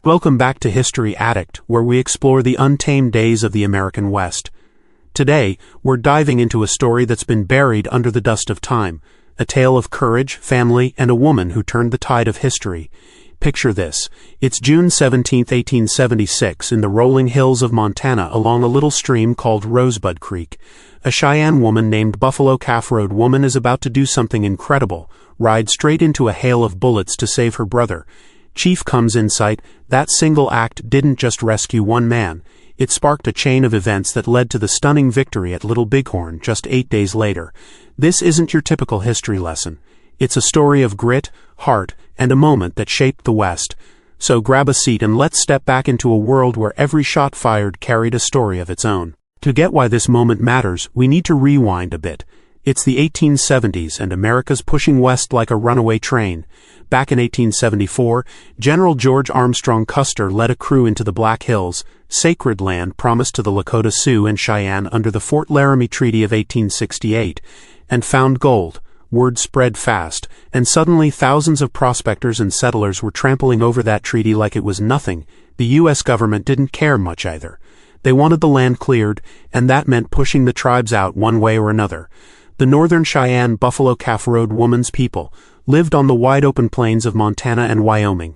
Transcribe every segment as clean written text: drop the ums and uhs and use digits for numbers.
Welcome back to History Addict, where we explore the untamed days of the American West. Today, we're diving into a story that's been buried under the dust of time, a tale of courage, family, and a woman who turned the tide of history. Picture this. It's June 17, 1876, in the rolling hills of Montana along a little stream called Rosebud Creek. A Cheyenne woman named Buffalo Calf Road Woman is about to do something incredible, ride straight into a hail of bullets to save her brother. Chief comes in sight. That single act didn't just rescue one man. It sparked a chain of events that led to the stunning victory at Little Bighorn just 8 days later. This isn't your typical history lesson. It's a story of grit, heart, and a moment that shaped the West. So grab a seat and let's step back into a world where every shot fired carried a story of its own. To get why this moment matters, we need to rewind a bit. It's the 1870s and America's pushing west like a runaway train. Back in 1874, General George Armstrong Custer led a crew into the Black Hills, sacred land promised to the Lakota Sioux and Cheyenne under the Fort Laramie Treaty of 1868, and found gold. Word spread fast, and suddenly thousands of prospectors and settlers were trampling over that treaty like it was nothing. The U.S. government didn't care much either. They wanted the land cleared, and that meant pushing the tribes out one way or another. The northern Cheyenne Buffalo Calf Road Woman's people lived on the wide-open plains of Montana and Wyoming.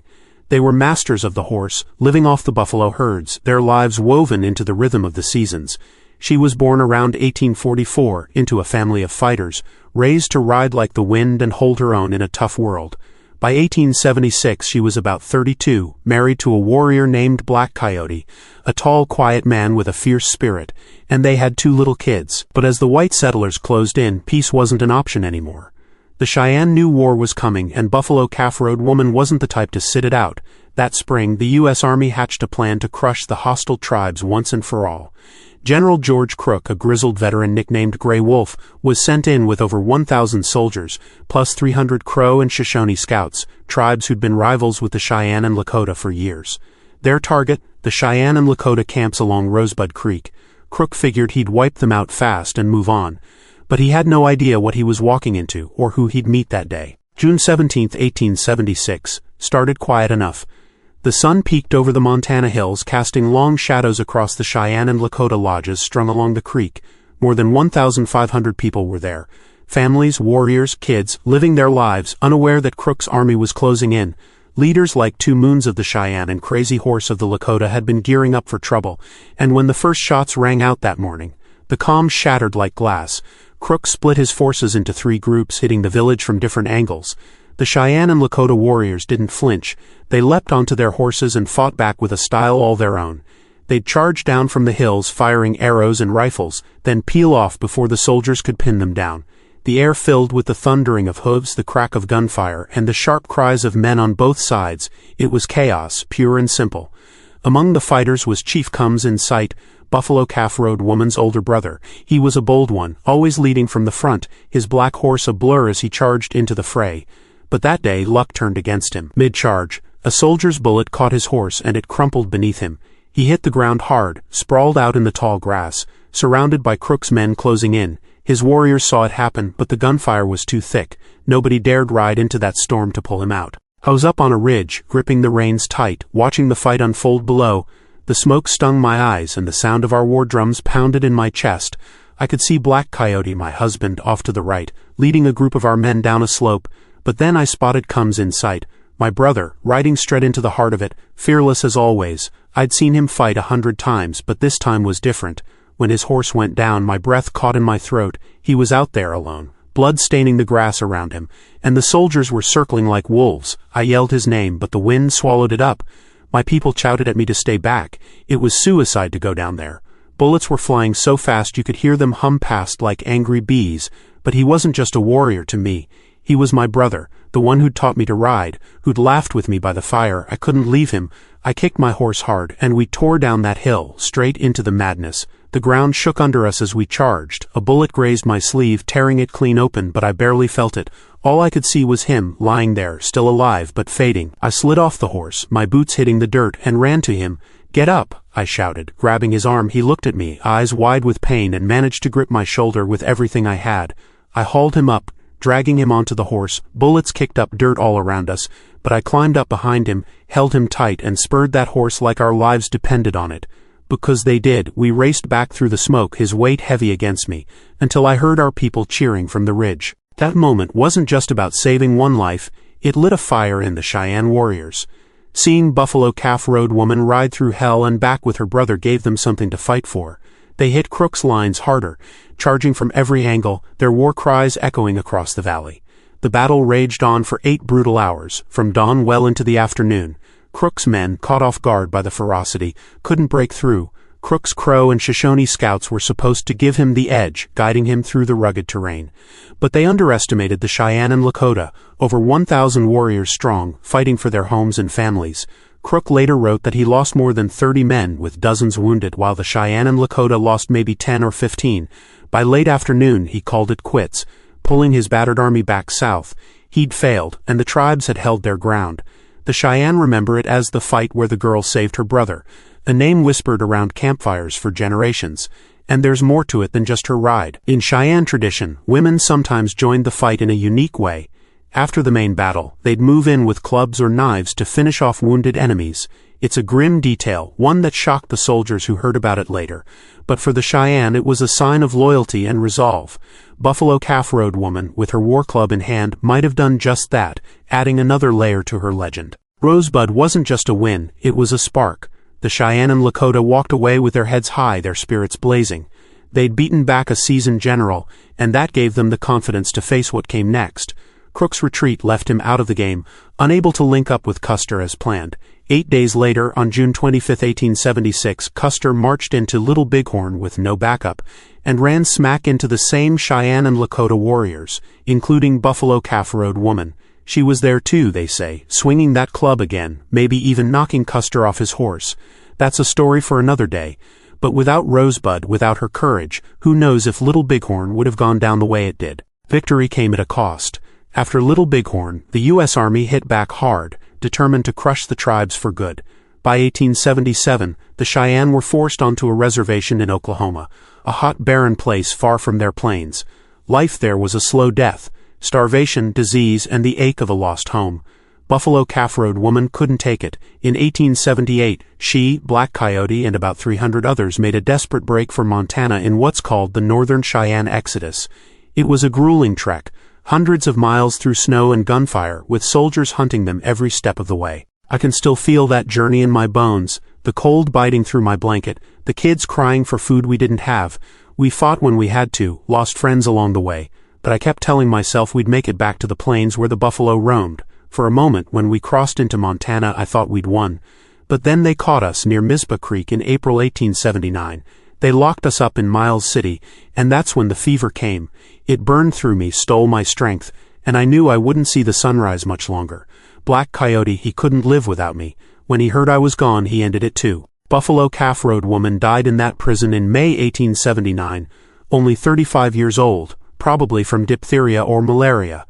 They were masters of the horse, living off the buffalo herds, their lives woven into the rhythm of the seasons. She was born around 1844 into a family of fighters, raised to ride like the wind and hold her own in a tough world. By 1876 she was about 32, married to a warrior named Black Coyote, a tall, quiet man with a fierce spirit, and they had 2 little kids. But as the white settlers closed in, peace wasn't an option anymore. The Cheyenne knew war was coming, and Buffalo Calf Road Woman wasn't the type to sit it out. That spring, the U.S. Army hatched a plan to crush the hostile tribes once and for all. General George Crook, a grizzled veteran nicknamed Gray Wolf, was sent in with over 1,000 soldiers, plus 300 Crow and Shoshone scouts, tribes who'd been rivals with the Cheyenne and Lakota for years. Their target, the Cheyenne and Lakota camps along Rosebud Creek. Crook figured he'd wipe them out fast and move on. But he had no idea what he was walking into or who he'd meet that day. June 17, 1876, started quiet enough. The sun peeked over the Montana hills, casting long shadows across the Cheyenne and Lakota lodges strung along the creek. More than 1,500 people were there. Families, warriors, kids, living their lives, unaware that Crook's army was closing in. Leaders like 2 Moons of the Cheyenne and Crazy Horse of the Lakota had been gearing up for trouble, and when the first shots rang out that morning, the calm shattered like glass. Crook split his forces into 3 groups, hitting the village from different angles. The Cheyenne and Lakota warriors didn't flinch. They leapt onto their horses and fought back with a style all their own. They'd charge down from the hills, firing arrows and rifles, then peel off before the soldiers could pin them down. The air filled with the thundering of hooves, the crack of gunfire, and the sharp cries of men on both sides. It was chaos, pure and simple. Among the fighters was Chief Comes in sight, Buffalo Calf Road Woman's older brother. He was a bold one, always leading from the front, his black horse a blur as he charged into the fray. But that day luck turned against him. Mid-charge, a soldier's bullet caught his horse and it crumpled beneath him. He hit the ground hard, sprawled out in the tall grass, surrounded by Crook's men closing in. His warriors saw it happen, but the gunfire was too thick. Nobody dared ride into that storm to pull him out. I was up on a ridge, gripping the reins tight, watching the fight unfold below. The smoke stung my eyes and the sound of our war drums pounded in my chest. I could see Black Coyote, my husband, off to the right, leading a group of our men down a slope. But then I spotted Comes in sight, my brother, riding straight into the heart of it, fearless as always. I'd seen him fight 100 times, but this time was different. When his horse went down, my breath caught in my throat. He was out there alone, blood staining the grass around him, and the soldiers were circling like wolves. I yelled his name, but the wind swallowed it up. My people shouted at me to stay back. It was suicide to go down there. Bullets were flying so fast you could hear them hum past like angry bees. But he wasn't just a warrior to me. He was my brother, the one who'd taught me to ride, who'd laughed with me by the fire. I couldn't leave him. I kicked my horse hard, and we tore down that hill, straight into the madness. The ground shook under us as we charged. A bullet grazed my sleeve, tearing it clean open, but I barely felt it. All I could see was him, lying there, still alive, but fading. I slid off the horse, my boots hitting the dirt, and ran to him. "Get up," I shouted, grabbing his arm. He looked at me, eyes wide with pain, and managed to grip my shoulder with everything I had. I hauled him up, dragging him onto the horse. Bullets kicked up dirt all around us, but I climbed up behind him, held him tight, and spurred that horse like our lives depended on it. Because they did, we raced back through the smoke, his weight heavy against me, until I heard our people cheering from the ridge. That moment wasn't just about saving one life, it lit a fire in the Cheyenne warriors. Seeing Buffalo Calf Road woman ride through hell and back with her brother gave them something to fight for. They hit Crook's lines harder, charging from every angle, their war cries echoing across the valley. The battle raged on for 8 brutal hours, from dawn well into the afternoon. Crook's men, caught off guard by the ferocity, couldn't break through. Crook's Crow and Shoshone scouts were supposed to give him the edge, guiding him through the rugged terrain. But they underestimated the Cheyenne and Lakota, over 1,000 warriors strong, fighting for their homes and families. Crook later wrote that he lost more than 30 men, with dozens wounded, while the Cheyenne and Lakota lost maybe 10 or 15. By late afternoon, he called it quits, pulling his battered army back south. He'd failed, and the tribes had held their ground. The Cheyenne remember it as the fight where the girl saved her brother, a name whispered around campfires for generations. And there's more to it than just her ride. In Cheyenne tradition, women sometimes joined the fight in a unique way. After the main battle, they'd move in with clubs or knives to finish off wounded enemies. It's a grim detail, one that shocked the soldiers who heard about it later. But for the Cheyenne it was a sign of loyalty and resolve. Buffalo Calf Road woman, with her war club in hand, might have done just that, adding another layer to her legend. Rosebud wasn't just a win, it was a spark. The Cheyenne and Lakota walked away with their heads high, their spirits blazing. They'd beaten back a seasoned general, and that gave them the confidence to face what came next. Crook's retreat left him out of the game, unable to link up with Custer as planned. 8 days later, on June 25, 1876, Custer marched into Little Bighorn with no backup, and ran smack into the same Cheyenne and Lakota warriors, including Buffalo Calf Road woman. She was there too, they say, swinging that club again, maybe even knocking Custer off his horse. That's a story for another day. But without Rosebud, without her courage, who knows if Little Bighorn would have gone down the way it did. Victory came at a cost. After Little Bighorn, the U.S. Army hit back hard, determined to crush the tribes for good. By 1877, the Cheyenne were forced onto a reservation in Oklahoma, a hot, barren place far from their plains. Life there was a slow death. Starvation, disease, and the ache of a lost home. Buffalo Calf Road woman couldn't take it. In 1878, she, Black Coyote, and about 300 others made a desperate break for Montana in what's called the Northern Cheyenne Exodus. It was a grueling trek, hundreds of miles through snow and gunfire, with soldiers hunting them every step of the way. I can still feel that journey in my bones, the cold biting through my blanket, the kids crying for food we didn't have. We fought when we had to, lost friends along the way. But I kept telling myself we'd make it back to the plains where the buffalo roamed. For a moment, when we crossed into Montana, I thought we'd won. But then they caught us near Mizpah Creek in April 1879. They locked us up in Miles City, and that's when the fever came. It burned through me, stole my strength, and I knew I wouldn't see the sunrise much longer. Black Coyote, he couldn't live without me. When he heard I was gone, he ended it too. Buffalo Calf Road woman died in that prison in May 1879, only 35 years old. Probably from diphtheria or malaria.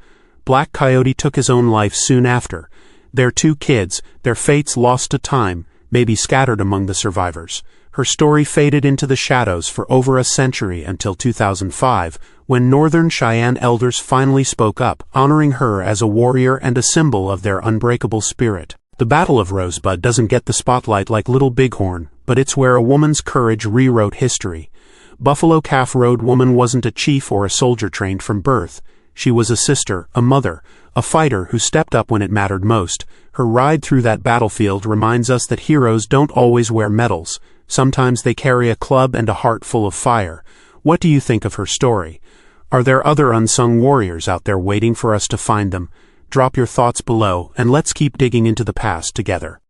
Black Coyote took his own life soon after. Their 2 kids, their fates lost to time, maybe scattered among the survivors. Her story faded into the shadows for over a century until 2005, when Northern Cheyenne elders finally spoke up, honoring her as a warrior and a symbol of their unbreakable spirit. The Battle of Rosebud doesn't get the spotlight like Little Bighorn, but it's where a woman's courage rewrote history. Buffalo Calf Road woman wasn't a chief or a soldier trained from birth. She was a sister, a mother, a fighter who stepped up when it mattered most. Her ride through that battlefield reminds us that heroes don't always wear medals. Sometimes they carry a club and a heart full of fire. What do you think of her story? Are there other unsung warriors out there waiting for us to find them? Drop your thoughts below, and let's keep digging into the past together.